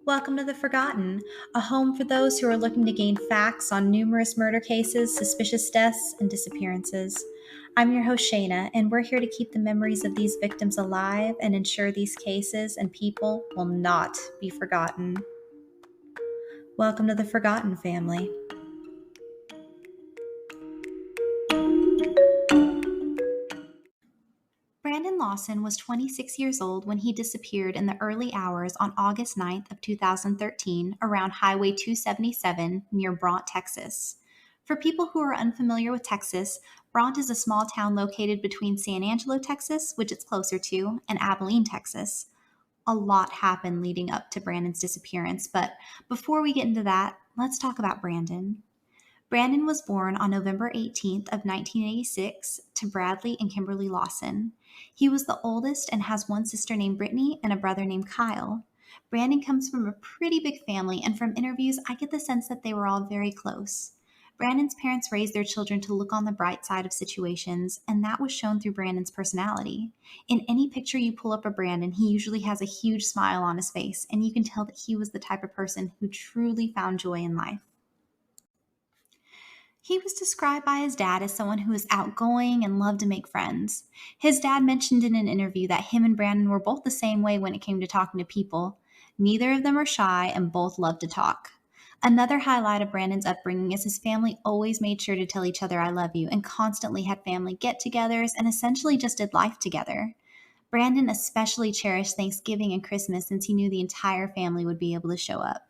Welcome to The Forgotten, a home for those who are looking to gain facts on numerous murder cases, suspicious deaths, and disappearances. I'm your host, Shayna, and we're here to keep the memories of these victims alive and ensure these cases and people will not be forgotten. Welcome to The Forgotten family. Brandon Lawson was 26 years old when he disappeared in the early hours on August 9th of 2013 around Highway 277 near Brant, Texas. For people who are unfamiliar with Texas, Brant is a small town located between San Angelo, Texas, which it's closer to, and Abilene, Texas. A lot happened leading up to Brandon's disappearance, but before we get into that, let's talk about Brandon. Brandon was born on November 18th of 1986 to Bradley and Kimberly Lawson. He was the oldest and has one sister named Brittany and a brother named Kyle. Brandon comes from a pretty big family, and from interviews, I get the sense that they were all very close. Brandon's parents raised their children to look on the bright side of situations, and that was shown through Brandon's personality. In any picture you pull up of Brandon, he usually has a huge smile on his face, and you can tell that he was the type of person who truly found joy in life. He was described by his dad as someone who was outgoing and loved to make friends. His dad mentioned in an interview that him and Brandon were both the same way when it came to talking to people. Neither of them are shy and both love to talk. Another highlight of Brandon's upbringing is his family always made sure to tell each other I love you and constantly had family get-togethers and essentially just did life together. Brandon especially cherished Thanksgiving and Christmas since he knew the entire family would be able to show up.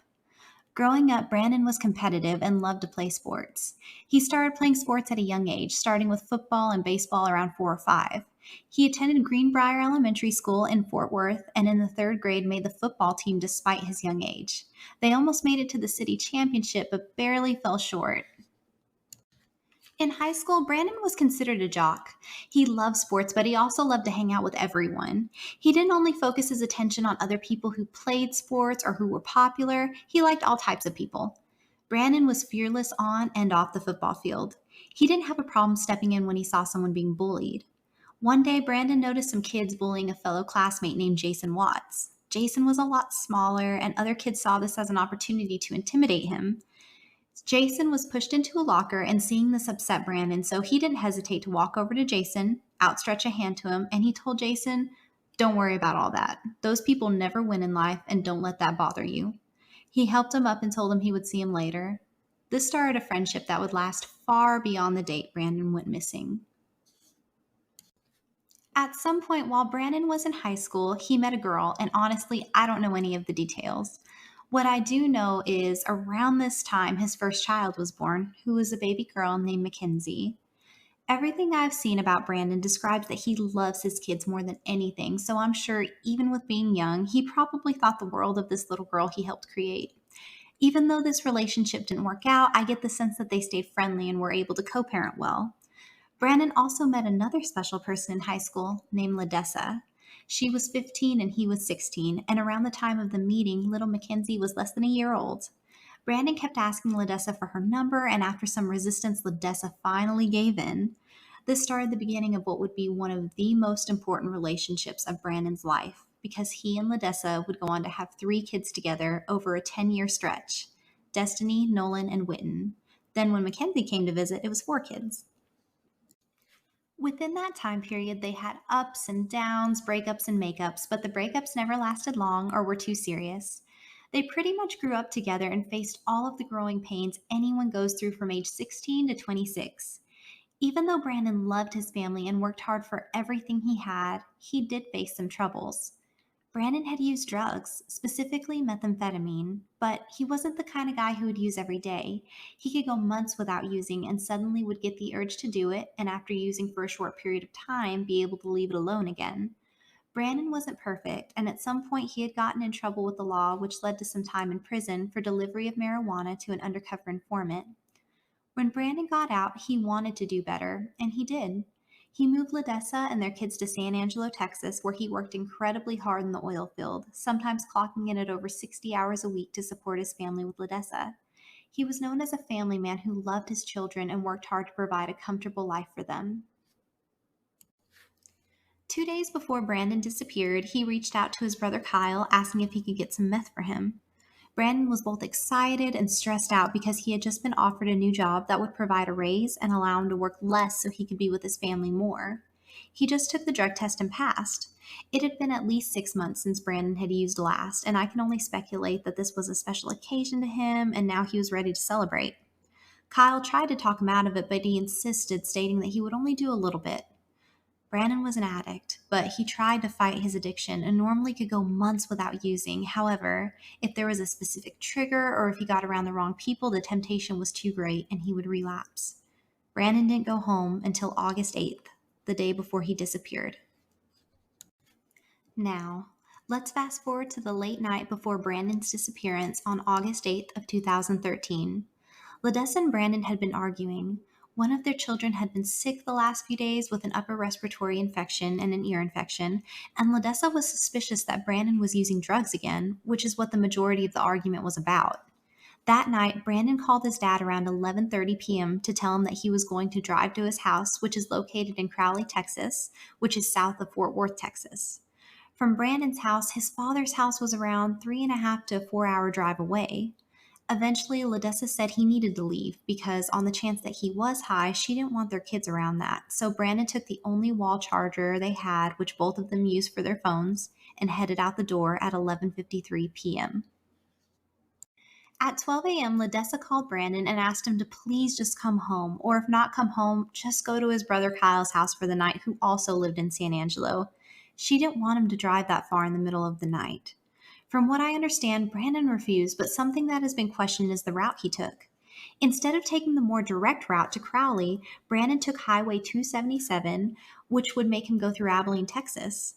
Growing up, Brandon was competitive and loved to play sports. He started playing sports at a young age, starting with football and baseball around 4 or 5. He attended Greenbrier Elementary School in Fort Worth and in the 3rd grade made the football team despite his young age. They almost made it to the city championship but barely fell short. In high school, Brandon was considered a jock. He loved sports, but he also loved to hang out with everyone. He didn't only focus his attention on other people who played sports or who were popular, he liked all types of people. Brandon was fearless on and off the football field. He didn't have a problem stepping in when he saw someone being bullied. One day, Brandon noticed some kids bullying a fellow classmate named Jason Watts. Jason was a lot smaller, and other kids saw this as an opportunity to intimidate him. Jason was pushed into a locker, and seeing this upset Brandon, so he didn't hesitate to walk over to Jason, outstretch a hand to him, and he told Jason, "Don't worry about all that. Those people never win in life, and don't let that bother you." He helped him up and told him he would see him later. This started a friendship that would last far beyond the date Brandon went missing. At some point while Brandon was in high school, he met a girl, and honestly, I don't know any of the details. What I do know is around this time, his first child was born, who was a baby girl named Mackenzie. Everything I've seen about Brandon describes that he loves his kids more than anything, so I'm sure even with being young, he probably thought the world of this little girl he helped create. Even though this relationship didn't work out, I get the sense that they stayed friendly and were able to co-parent well. Brandon also met another special person in high school named Ladessa. She was 15 and he was 16, and around the time of the meeting, little Mackenzie was less than a year old. Brandon kept asking Ladessa for her number, and after some resistance, Ladessa finally gave in. This started the beginning of what would be one of the most important relationships of Brandon's life, because he and Ladessa would go on to have 3 kids together over a 10-year stretch: Destiny, Nolan, and Witten. Then when Mackenzie came to visit, it was 4 kids. Within that time period, they had ups and downs, breakups and makeups, but the breakups never lasted long or were too serious. They pretty much grew up together and faced all of the growing pains anyone goes through from age 16 to 26. Even though Brandon loved his family and worked hard for everything he had, he did face some troubles. Brandon had used drugs, specifically methamphetamine, but he wasn't the kind of guy who would use every day. He could go months without using and suddenly would get the urge to do it, and after using for a short period of time, be able to leave it alone again. Brandon wasn't perfect, and at some point he had gotten in trouble with the law, which led to some time in prison for delivery of marijuana to an undercover informant. When Brandon got out, he wanted to do better, and he did. He moved Ladessa and their kids to San Angelo, Texas, where he worked incredibly hard in the oil field, sometimes clocking in at over 60 hours a week to support his family with Ladessa. He was known as a family man who loved his children and worked hard to provide a comfortable life for them. 2 days before Brandon disappeared, he reached out to his brother Kyle, asking if he could get some meth for him. Brandon was both excited and stressed out because he had just been offered a new job that would provide a raise and allow him to work less so he could be with his family more. He just took the drug test and passed. It had been at least 6 months since Brandon had used last, and I can only speculate that this was a special occasion to him and now he was ready to celebrate. Kyle tried to talk him out of it, but he insisted, stating that he would only do a little bit. Brandon was an addict, but he tried to fight his addiction and normally could go months without using. However, if there was a specific trigger or if he got around the wrong people, the temptation was too great and he would relapse. Brandon didn't go home until August 8th, the day before he disappeared. Now, let's fast forward to the late night before Brandon's disappearance on August 8th of 2013. Ledessa and Brandon had been arguing. One of their children had been sick the last few days with an upper respiratory infection and an ear infection, and Ledessa was suspicious that Brandon was using drugs again, which is what the majority of the argument was about. That night, Brandon called his dad around 11:30 p.m. to tell him that he was going to drive to his house, which is located in Crowley, Texas, which is south of Fort Worth, Texas. From Brandon's house, his father's house was around 3.5 to 4 hour drive away. Eventually, Ledessa said he needed to leave because, on the chance that he was high, she didn't want their kids around that. So Brandon took the only wall charger they had, which both of them used for their phones, and headed out the door at 11:53 p.m. At 12 a.m., Ledessa called Brandon and asked him to please just come home, or if not come home, just go to his brother Kyle's house for the night, who also lived in San Angelo. She didn't want him to drive that far in the middle of the night. From what I understand, Brandon refused, but something that has been questioned is the route he took. Instead of taking the more direct route to Crowley, Brandon took Highway 277, which would make him go through Abilene, Texas.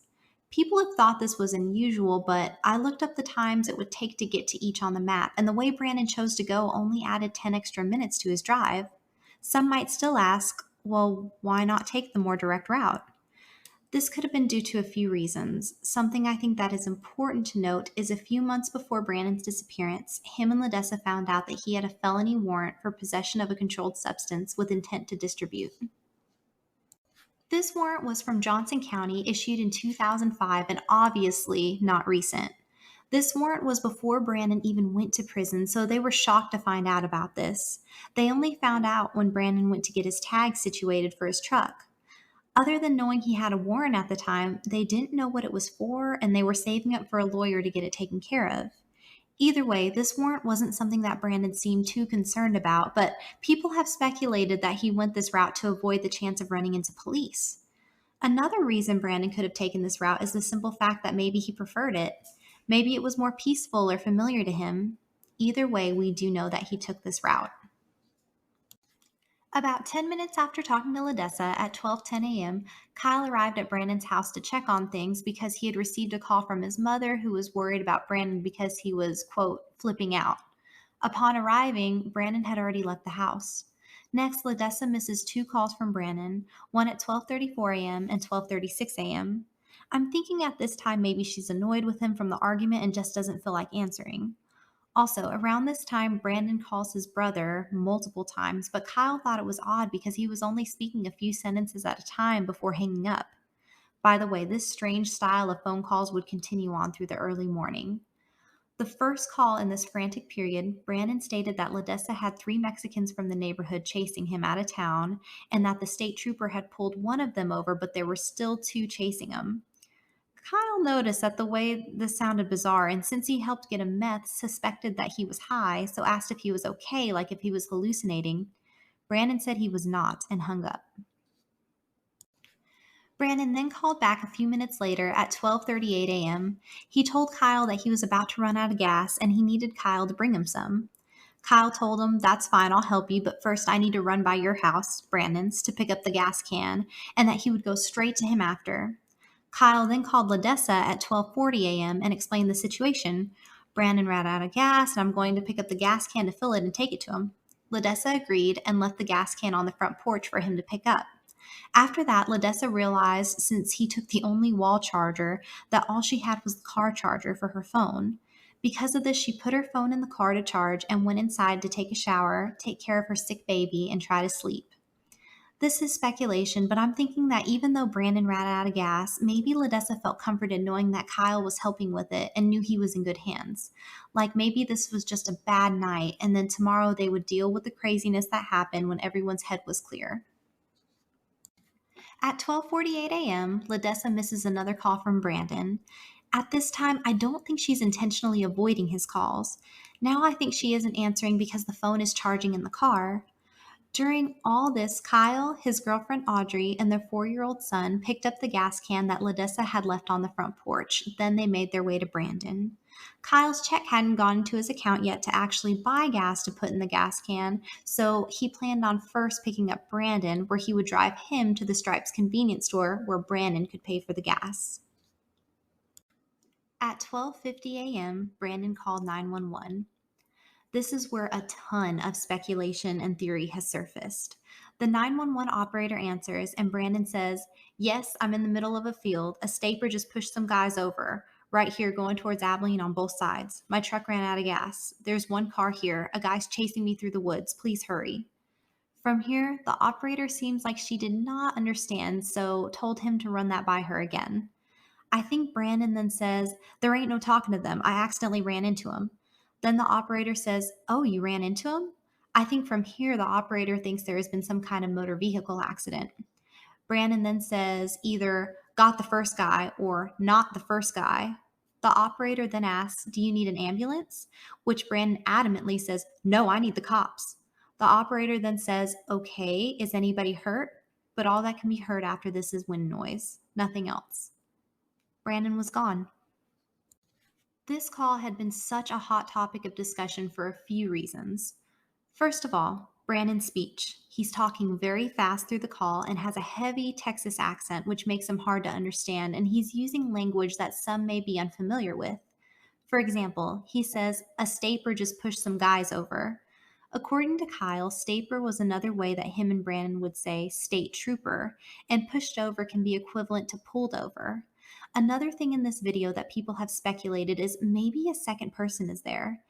People have thought this was unusual, but I looked up the times it would take to get to each on the map, and the way Brandon chose to go only added 10 extra minutes to his drive. Some might still ask, well, why not take the more direct route? This could have been due to a few reasons. Something I think that is important to note is a few months before Brandon's disappearance, him and Ledessa found out that he had a felony warrant for possession of a controlled substance with intent to distribute. This warrant was from Johnson County, issued in 2005 and obviously not recent. This warrant was before Brandon even went to prison, so they were shocked to find out about this. They only found out when Brandon went to get his tag situated for his truck. Other than knowing he had a warrant at the time, they didn't know what it was for, and they were saving up for a lawyer to get it taken care of. Either way, this warrant wasn't something that Brandon seemed too concerned about, but people have speculated that he went this route to avoid the chance of running into police. Another reason Brandon could have taken this route is the simple fact that maybe he preferred it. Maybe it was more peaceful or familiar to him. Either way, we do know that he took this route. About 10 minutes after talking to Ledessa at 12:10 a.m., Kyle arrived at Brandon's house to check on things because he had received a call from his mother, who was worried about Brandon because he was, quote, flipping out. Upon arriving, Brandon had already left the house. Next, Ledessa misses two calls from Brandon, one at 12:34 a.m. and 12:36 a.m. I'm thinking at this time maybe she's annoyed with him from the argument and just doesn't feel like answering. Also, around this time, Brandon calls his brother multiple times, but Kyle thought it was odd because he was only speaking a few sentences at a time before hanging up. By the way, this strange style of phone calls would continue on through the early morning. The first call in this frantic period, Brandon stated that Ledessa had three Mexicans from the neighborhood chasing him out of town, and that the state trooper had pulled one of them over, but there were still two chasing him. Kyle noticed that the way this sounded bizarre, and since he helped get him meth, suspected that he was high, so asked if he was okay, like if he was hallucinating. Brandon said he was not and hung up. Brandon then called back a few minutes later at 12:38 a.m. He told Kyle that he was about to run out of gas and he needed Kyle to bring him some. Kyle told him, "That's fine, I'll help you, but first I need to run by your house," Brandon's, to pick up the gas can, and that he would go straight to him after. Kyle then called Ledessa at 12:40 a.m. and explained the situation. "Brandon ran out of gas, and I'm going to pick up the gas can to fill it and take it to him." Ledessa agreed and left the gas can on the front porch for him to pick up. After that, Ledessa realized, since he took the only wall charger, that all she had was the car charger for her phone. Because of this, she put her phone in the car to charge and went inside to take a shower, take care of her sick baby, and try to sleep. This is speculation, but I'm thinking that even though Brandon ran out of gas, maybe Ladessa felt comforted knowing that Kyle was helping with it and knew he was in good hands. Like maybe this was just a bad night, and then tomorrow they would deal with the craziness that happened when everyone's head was clear. At 12:48 a.m., Ladessa misses another call from Brandon. At this time, I don't think she's intentionally avoiding his calls. Now I think she isn't answering because the phone is charging in the car. During all this, Kyle, his girlfriend Audrey, and their 4-year-old son picked up the gas can that Ladessa had left on the front porch. Then they made their way to Brandon. Kyle's check hadn't gone into his account yet to actually buy gas to put in the gas can, so he planned on first picking up Brandon, where he would drive him to the Stripes convenience store where Brandon could pay for the gas. At 12:50 a.m., Brandon called 911. This is where a ton of speculation and theory has surfaced. The 911 operator answers, and Brandon says, "Yes, I'm in the middle of a field. A staper just pushed some guys over. Right here, going towards Abilene on both sides. My truck ran out of gas. There's one car here. A guy's chasing me through the woods. Please hurry." From here, the operator seems like she did not understand, so told him to run that by her again. I think Brandon then says, "There ain't no talking to them. I accidentally ran into him." Then the operator says, "Oh, you ran into him?" I think from here, the operator thinks there has been some kind of motor vehicle accident. Brandon then says either "got the first guy" or "not the first guy." The operator then asks, "Do you need an ambulance?" Which Brandon adamantly says, "No, I need the cops." The operator then says, "Okay, is anybody hurt?" But all that can be heard after this is wind noise, nothing else. Brandon was gone. This call had been such a hot topic of discussion for a few reasons. First of all, Brandon's speech. He's talking very fast through the call and has a heavy Texas accent, which makes him hard to understand, and he's using language that some may be unfamiliar with. For example, he says, "A staper just pushed some guys over." According to Kyle, staper was another way that him and Brandon would say state trooper, and pushed over can be equivalent to pulled over. Another thing in this video that people have speculated is maybe a second person is there.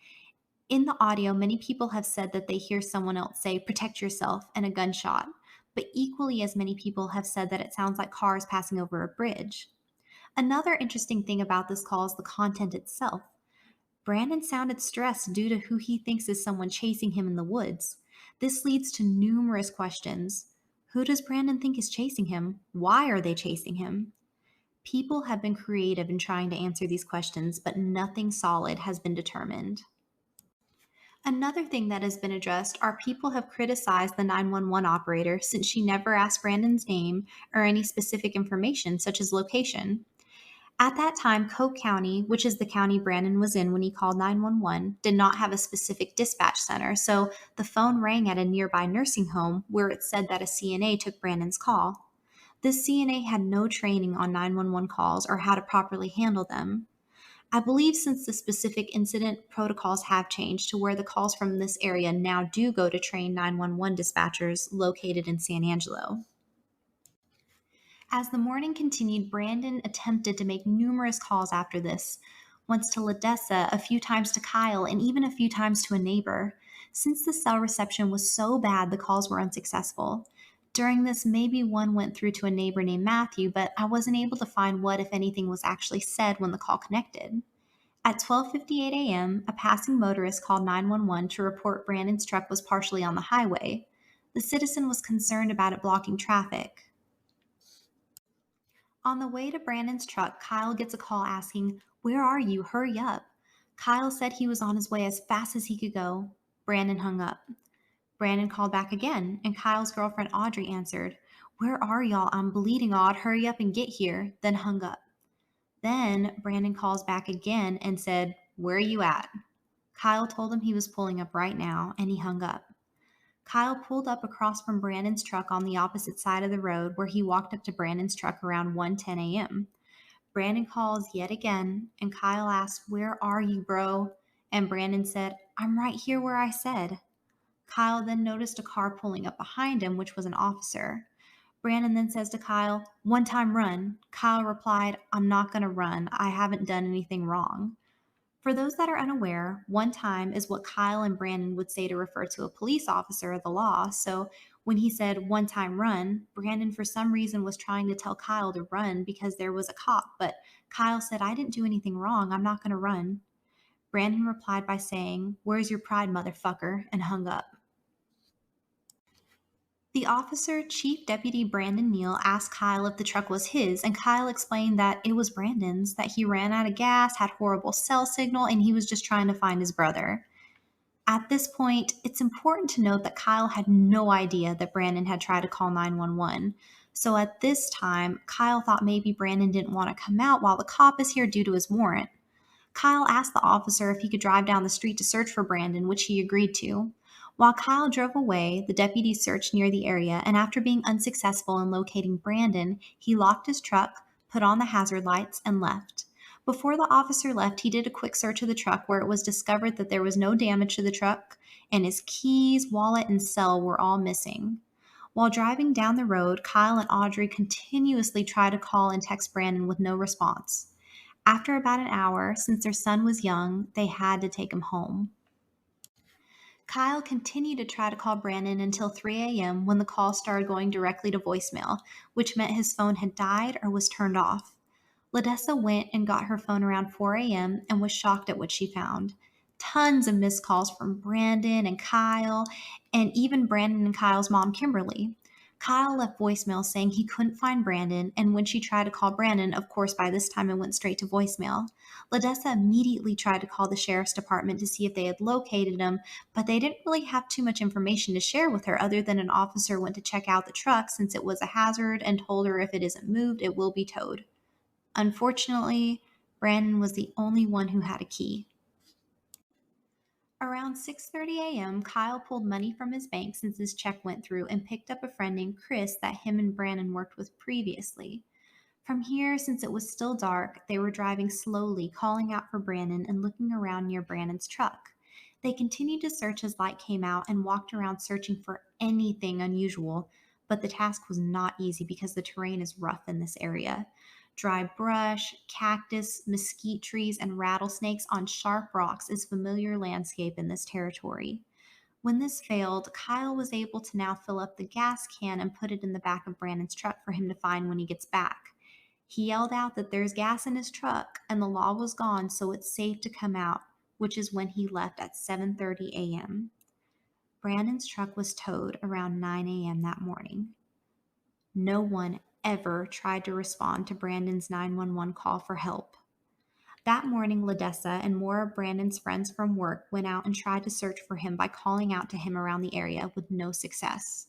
In the audio, many people have said that they hear someone else say, "Protect yourself," and a gunshot, but equally as many people have said that it sounds like cars passing over a bridge. Another interesting thing about this call is the content itself. Brandon sounded stressed due to who he thinks is someone chasing him in the woods. This leads to numerous questions. Who does Brandon think is chasing him? Why are they chasing him? People have been creative in trying to answer these questions, but nothing solid has been determined. Another thing that has been addressed are people have criticized the 911 operator since she never asked Brandon's name or any specific information, such as location. At that time, Coke County, which is the county Brandon was in when he called 911, did not have a specific dispatch center, so the phone rang at a nearby nursing home where it said that a CNA took Brandon's call. This CNA had no training on 911 calls or how to properly handle them. I believe since the specific incident, protocols have changed to where the calls from this area now do go to trained 911 dispatchers located in San Angelo. As the morning continued, Brandon attempted to make numerous calls after this, once to Ladessa, a few times to Kyle, and even a few times to a neighbor. Since the cell reception was so bad, the calls were unsuccessful. During this, maybe one went through to a neighbor named Matthew, but I wasn't able to find what, if anything, was actually said when the call connected. At 12:58 a.m., a passing motorist called 911 to report Brandon's truck was partially on the highway. The citizen was concerned about it blocking traffic. On the way to Brandon's truck, Kyle gets a call asking, "Where are you? Hurry up." Kyle said he was on his way as fast as he could go. Brandon hung up. Brandon called back again, and Kyle's girlfriend Audrey answered, "Where are y'all? I'm bleeding, Aud. Hurry up and get here." Then hung up. Then Brandon calls back again and said, "Where are you at?" Kyle told him he was pulling up right now, and he hung up. Kyle pulled up across from Brandon's truck on the opposite side of the road, where he walked up to Brandon's truck around 1:10 a.m. Brandon calls yet again, and Kyle asks, "Where are you, bro?" And Brandon said, "I'm right here where I said." Kyle then noticed a car pulling up behind him, which was an officer. Brandon then says to Kyle, "One time run." Kyle replied, "I'm not going to run. I haven't done anything wrong." For those that are unaware, one time is what Kyle and Brandon would say to refer to a police officer or the law. So When he said one time run, Brandon for some reason was trying to tell Kyle to run because there was a cop, but Kyle said, "I didn't do anything wrong. I'm not going to run." Brandon replied by saying, "Where's your pride, motherfucker?" and hung up. The officer, Chief Deputy Brandon Neal, asked Kyle if the truck was his, and Kyle explained that it was Brandon's, that he ran out of gas, had horrible cell signal, and he was just trying to find his brother. At this point, it's important to note that Kyle had no idea that Brandon had tried to call 911. So at this time, Kyle thought maybe Brandon didn't want to come out while the cop is here due to his warrant. Kyle asked the officer if he could drive down the street to search for Brandon, which he agreed to. While Kyle drove away, the deputies searched near the area, and after being unsuccessful in locating Brandon, he locked his truck, put on the hazard lights, and left. Before the officer left, he did a quick search of the truck where it was discovered that there was no damage to the truck, and his keys, wallet, and cell were all missing. While driving down the road, Kyle and Audrey continuously tried to call and text Brandon with no response. After about an hour, since their son was young, they had to take him home. Kyle continued to try to call Brandon until 3 a.m. when the call started going directly to voicemail, which meant his phone had died or was turned off. Ladessa went and got her phone around 4 a.m. and was shocked at what she found. Tons of missed calls from Brandon and Kyle, and even Brandon and Kyle's mom, Kimberly. Kyle left voicemail saying he couldn't find Brandon, and when she tried to call Brandon, of course, by this time it went straight to voicemail. Ladessa immediately tried to call the sheriff's department to see if they had located him, but they didn't really have too much information to share with her other than an officer went to check out the truck since it was a hazard and told her if it isn't moved, it will be towed. Unfortunately, Brandon was the only one who had a key. Around 6:30 a.m., Kyle pulled money from his bank since his check went through and picked up a friend named Chris that him and Brandon worked with previously. From here, since it was still dark, they were driving slowly, calling out for Brandon and looking around near Brandon's truck. They continued to search as light came out and walked around searching for anything unusual, but the task was not easy because the terrain is rough in this area. Dry brush, cactus, mesquite trees, and rattlesnakes on sharp rocks is familiar landscape in this territory. When this failed, Kyle was able to now fill up the gas can and put it in the back of Brandon's truck for him to find when he gets back. He yelled out that there's gas in his truck and the law was gone, so it's safe to come out, which is when he left at 7:30 a.m. Brandon's truck was towed around 9 a.m. that morning. No one ever tried to respond to Brandon's 911 call for help. That morning, Ladessa and more of Brandon's friends from work went out and tried to search for him by calling out to him around the area with no success.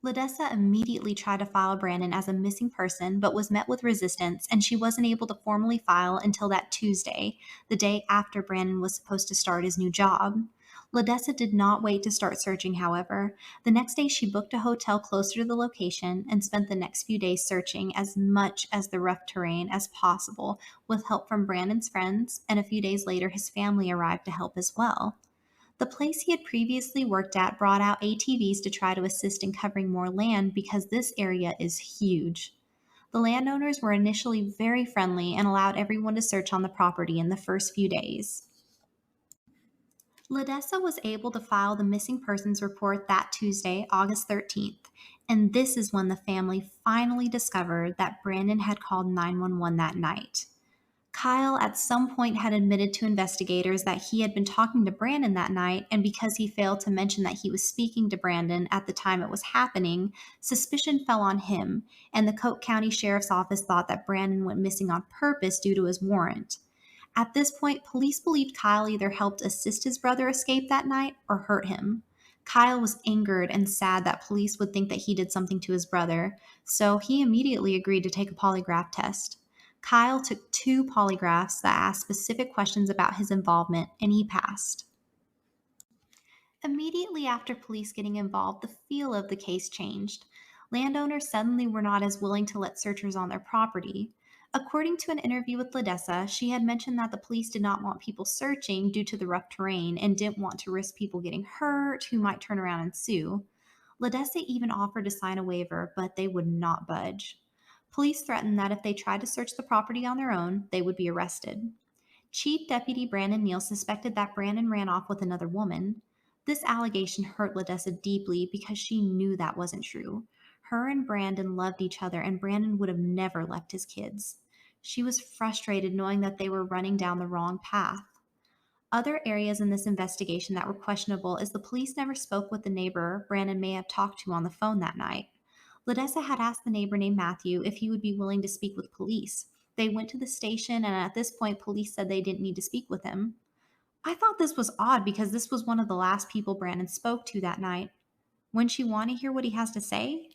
Ladessa immediately tried to file Brandon as a missing person, but was met with resistance, and she wasn't able to formally file until that Tuesday, the day after Brandon was supposed to start his new job. Ladessa did not wait to start searching, however. The next day, she booked a hotel closer to the location and spent the next few days searching as much as the rough terrain as possible, with help from Brandon's friends, and a few days later, his family arrived to help as well. The place he had previously worked at brought out ATVs to try to assist in covering more land because this area is huge. The landowners were initially very friendly and allowed everyone to search on the property in the first few days. Ladessa was able to file the missing persons report that Tuesday, August 13th, and this is when the family finally discovered that Brandon had called 911 that night. Kyle at some point had admitted to investigators that he had been talking to Brandon that night, and because he failed to mention that he was speaking to Brandon at the time it was happening, suspicion fell on him, and the Coke County Sheriff's Office thought that Brandon went missing on purpose due to his warrant. At this point, police believed Kyle either helped assist his brother escape that night or hurt him. Kyle was angered and sad that police would think that he did something to his brother, so he immediately agreed to take a polygraph test. Kyle took 2 polygraphs that asked specific questions about his involvement, and he passed. Immediately after police getting involved, the feel of the case changed. Landowners suddenly were not as willing to let searchers on their property. According to an interview with Ladessa, she had mentioned that the police did not want people searching due to the rough terrain and didn't want to risk people getting hurt who might turn around and sue. Ladessa even offered to sign a waiver, but they would not budge. Police threatened that if they tried to search the property on their own, they would be arrested. Chief Deputy Brandon Neal suspected that Brandon ran off with another woman. This allegation hurt Ledessa deeply because she knew that wasn't true. Her and Brandon loved each other, and Brandon would have never left his kids. She was frustrated knowing that they were running down the wrong path. Other areas in this investigation that were questionable is the police never spoke with the neighbor Brandon may have talked to on the phone that night. Ledessa had asked the neighbor named Matthew if he would be willing to speak with police. They went to the station, and at this point, police said they didn't need to speak with him. I thought this was odd because this was one of the last people Brandon spoke to that night. Wouldn't you want to hear what he has to say?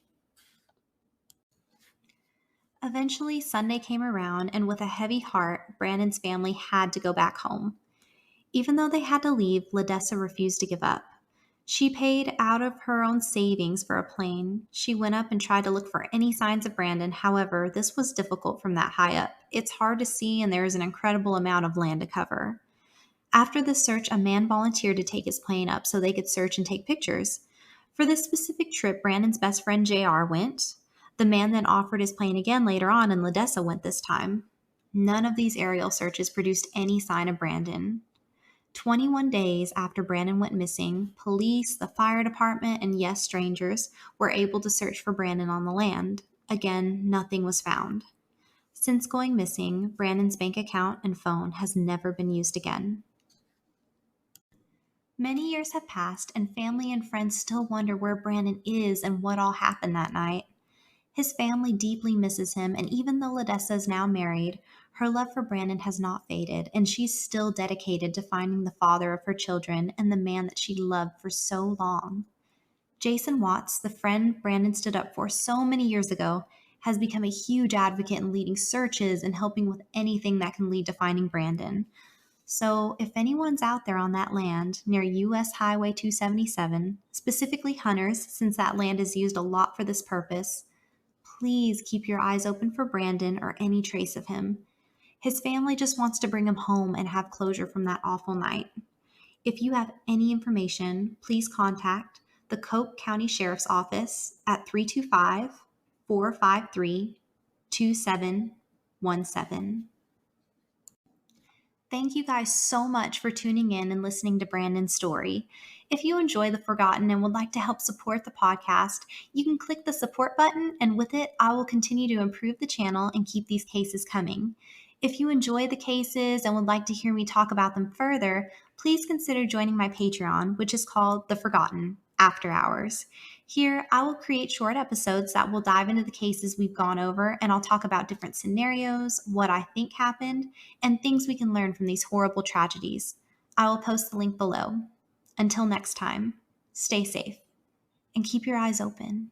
Eventually, Sunday came around, and with a heavy heart, Brandon's family had to go back home. Even though they had to leave, Ledessa refused to give up. She paid out of her own savings for a plane. She went up and tried to look for any signs of Brandon. However, this was difficult from that high up. It's hard to see, and there is an incredible amount of land to cover. After the search, a man volunteered to take his plane up so they could search and take pictures. For this specific trip, Brandon's best friend JR went. The man then offered his plane again later on, and Ledessa went this time. None of these aerial searches produced any sign of Brandon. 21 days after Brandon went missing, police, the fire department, and yes, strangers were able to search for Brandon on the land. Again, nothing was found. Since going missing, Brandon's bank account and phone has never been used again. Many years have passed, and family and friends still wonder where Brandon is and what all happened that night. His family deeply misses him, and even though Ledessa is now married, her love for Brandon has not faded, and she's still dedicated to finding the father of her children and the man that she loved for so long. Jason Watts, the friend Brandon stood up for so many years ago, has become a huge advocate in leading searches and helping with anything that can lead to finding Brandon. So, if anyone's out there on that land near US Highway 277, specifically hunters, since that land is used a lot for this purpose, please keep your eyes open for Brandon or any trace of him. His family just wants to bring him home and have closure from that awful night. If you have any information, please contact the Coke County Sheriff's Office at 325 453 2717. Thank you guys so much for tuning in and listening to Brandon's story. If you enjoy The Forgotten and would like to help support the podcast, you can click the support button, and with it, I will continue to improve the channel and keep these cases coming. If you enjoy the cases and would like to hear me talk about them further, please consider joining my Patreon, which is called The Forgotten After Hours. Here, I will create short episodes that will dive into the cases we've gone over, and I'll talk about different scenarios, what I think happened, and things we can learn from these horrible tragedies. I will post the link below. Until next time, stay safe and keep your eyes open.